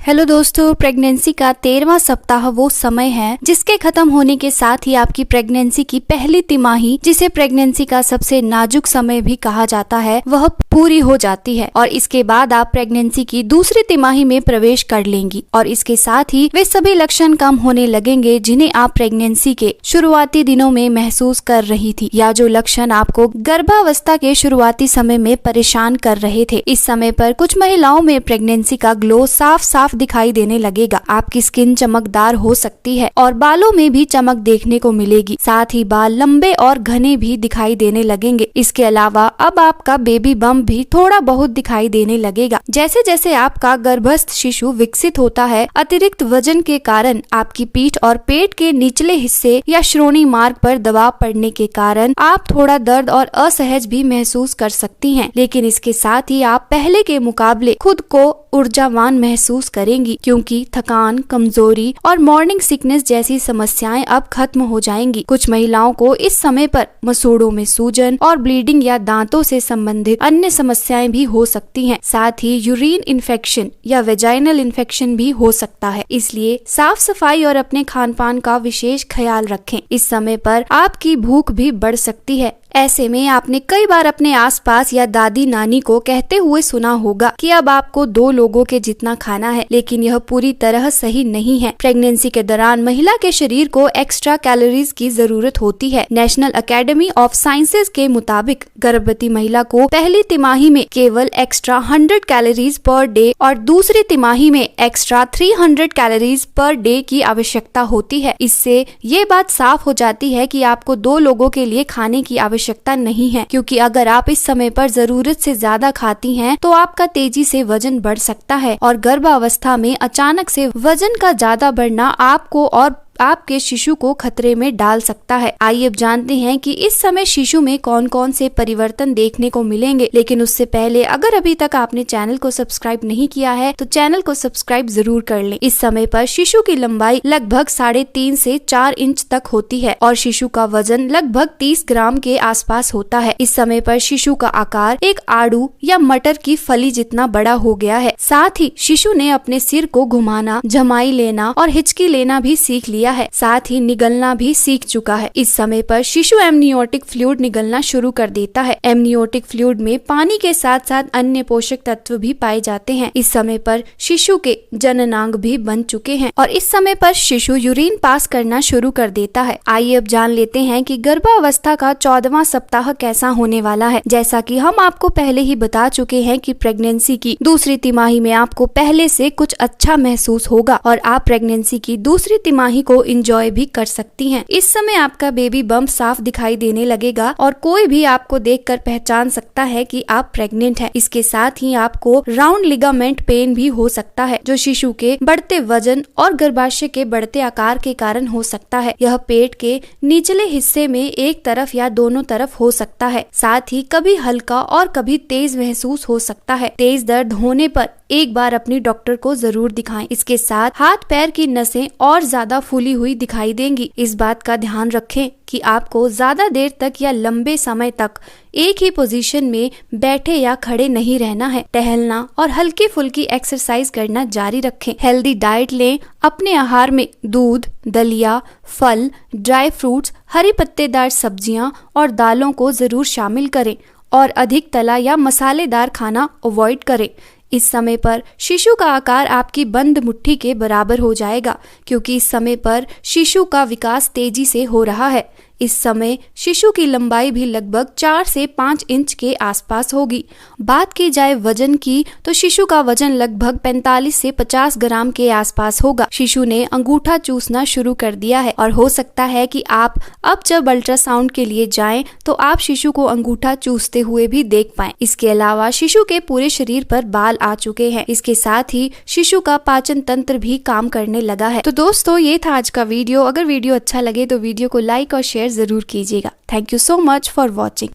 Hello दोस्तों, pregnancy का 13वां सप्ताह वो समय है जिसके खत्म होने के साथ ही आपकी प्रेगनेंसी की पहली तिमाही, जिसे प्रेगनेंसी का सबसे नाजुक समय भी कहा जाता है, वह पूरी हो जाती है और इसके बाद आप प्रेगनेंसी की दूसरी तिमाही में प्रवेश कर लेंगी और इसके साथ ही वे सभी लक्षण कम होने लगेंगे जिन्हें आप प्रेगनेंसी के शुरुआती दिनों में महसूस कर रही थी या जो लक्षण आपको गर्भावस्था के शुरुआती समय में परेशान कर रहे थे। इस समय पर कुछ महिलाओं में प्रेगनेंसी का ग्लो साफ साफ दिखाई देने लगेगा। आपकी स्किन चमकदार हो सकती है और बालों में भी चमक देखने को मिलेगी। साथ ही बाल लंबे और घने भी दिखाई देने लगेंगे। इसके अलावा अब आपका बेबी बम्प भी थोड़ा बहुत दिखाई देने लगेगा। जैसे जैसे आपका गर्भस्थ शिशु विकसित होता है, अतिरिक्त वजन के कारण आपकी पीठ और पेट के निचले हिस्से या श्रोणि मार्ग पर दबाव पड़ने के कारण आप थोड़ा दर्द और असहज भी महसूस कर सकती हैं। लेकिन इसके साथ ही आप पहले के मुकाबले खुद को ऊर्जावान महसूस करेंगी क्योंकि थकान, कमजोरी और मॉर्निंग सिकनेस जैसी समस्याएं अब खत्म हो जाएंगी। कुछ महिलाओं को इस समय पर मसूड़ों में सूजन और ब्लीडिंग या दांतों से संबंधित अन्य समस्याएं भी हो सकती हैं। साथ ही यूरिन इन्फेक्शन या वेजाइनल इन्फेक्शन भी हो सकता है। इसलिए साफ सफाई और अपने खान पान का विशेष ख्याल रखें। इस समय पर आपकी भूख भी बढ़ सकती है। ऐसे में आपने कई बार अपने आसपास या दादी नानी को कहते हुए सुना होगा कि अब आपको 2 लोगों के जितना खाना है, लेकिन यह पूरी तरह सही नहीं है। प्रेगनेंसी के दौरान महिला के शरीर को एक्स्ट्रा कैलोरीज की जरूरत होती है। नेशनल एकेडमी ऑफ साइंसेज के मुताबिक गर्भवती महिला को पहली तिमाही में केवल एक्स्ट्रा 100 कैलोरीज पर डे और दूसरी तिमाही में एक्स्ट्रा 300 कैलोरीज पर डे की आवश्यकता होती है। इससे ये बात साफ हो जाती है कि आपको 2 लोगों के लिए खाने की आवश्यकता नहीं है, क्योंकि अगर आप इस समय पर जरूरत से ज्यादा खाती हैं तो आपका तेजी से वजन बढ़ सकता है और गर्भावस्था में अचानक से वजन का ज्यादा बढ़ना आपको और आपके शिशु को खतरे में डाल सकता है। आइए अब जानते हैं कि इस समय शिशु में कौन कौन से परिवर्तन देखने को मिलेंगे। लेकिन उससे पहले अगर अभी तक आपने चैनल को सब्सक्राइब नहीं किया है तो चैनल को सब्सक्राइब जरूर कर लें। इस समय पर शिशु की लंबाई लगभग 3.5 से 4 इंच तक होती है और शिशु का वजन लगभग 30 ग्राम के आसपास होता है। इस समय पर शिशु का आकार एक आड़ू या मटर की फली जितना बड़ा हो गया है। साथ ही शिशु ने अपने सिर को घुमाना, झमाई लेना और हिचकी लेना भी सीख लिया है। साथ ही निगलना भी सीख चुका है। इस समय पर शिशु एमनियोटिक फ्लूइड निगलना शुरू कर देता है। एमनियोटिक फ्लूइड में पानी के साथ साथ अन्य पोषक तत्व भी पाए जाते हैं। इस समय पर शिशु के जननांग भी बन चुके हैं और इस समय पर शिशु यूरिन पास करना शुरू कर देता है। आइए अब जान लेते हैं कि गर्भावस्था का 14वां सप्ताह कैसा होने वाला है। जैसा कि हम आपको पहले ही बता चुके हैं कि प्रेगनेंसी की दूसरी तिमाही में आपको पहले से कुछ अच्छा महसूस होगा और आप प्रेगनेंसी की दूसरी तिमाही को इंजॉय भी कर सकती हैं। इस समय आपका बेबी बम्प साफ दिखाई देने लगेगा और कोई भी आपको देखकर पहचान सकता है कि आप प्रेग्नेंट हैं। इसके साथ ही आपको राउंड लिगामेंट पेन भी हो सकता है जो शिशु के बढ़ते वजन और गर्भाशय के बढ़ते आकार के कारण हो सकता है। यह पेट के निचले हिस्से में एक तरफ या दोनों तरफ हो सकता है। साथ ही कभी हल्का और कभी तेज महसूस हो सकता है। तेज दर्द होने पर एक बार अपनी डॉक्टर को जरूर दिखाएं। इसके साथ हाथ पैर की नसें और ज्यादा फूली हुई दिखाई देंगी। इस बात का ध्यान रखें कि आपको ज्यादा देर तक या लंबे समय तक एक ही पोजीशन में बैठे या खड़े नहीं रहना है। टहलना और हल्की फुल्की एक्सरसाइज करना जारी रखें। हेल्दी डाइट लें। अपने आहार में दूध, दलिया, फल, ड्राई फ्रूट्स, हरी पत्तेदार सब्जियां और दालों को जरूर शामिल करें और अधिक तला या मसालेदार खाना अवॉइड करें। इस समय पर शिशु का आकार आपकी बंद मुट्ठी के बराबर हो जाएगा क्योंकि इस समय पर शिशु का विकास तेजी से हो रहा है। इस समय शिशु की लंबाई भी लगभग 4 से 5 इंच के आसपास होगी। बात की जाए वजन की तो शिशु का वजन लगभग 45 से 50 ग्राम के आसपास होगा। शिशु ने अंगूठा चूसना शुरू कर दिया है और हो सकता है कि आप अब जब अल्ट्रासाउंड के लिए जाएं तो आप शिशु को अंगूठा चूसते हुए भी देख पाएं। इसके अलावा शिशु के पूरे शरीर पर बाल आ चुके हैं। इसके साथ ही शिशु का पाचन तंत्र भी काम करने लगा है। तो दोस्तों, ये था आज का वीडियो। अगर वीडियो अच्छा लगे तो वीडियो को लाइक और शेयर जरूर कीजिएगा। Thank you so much for watching.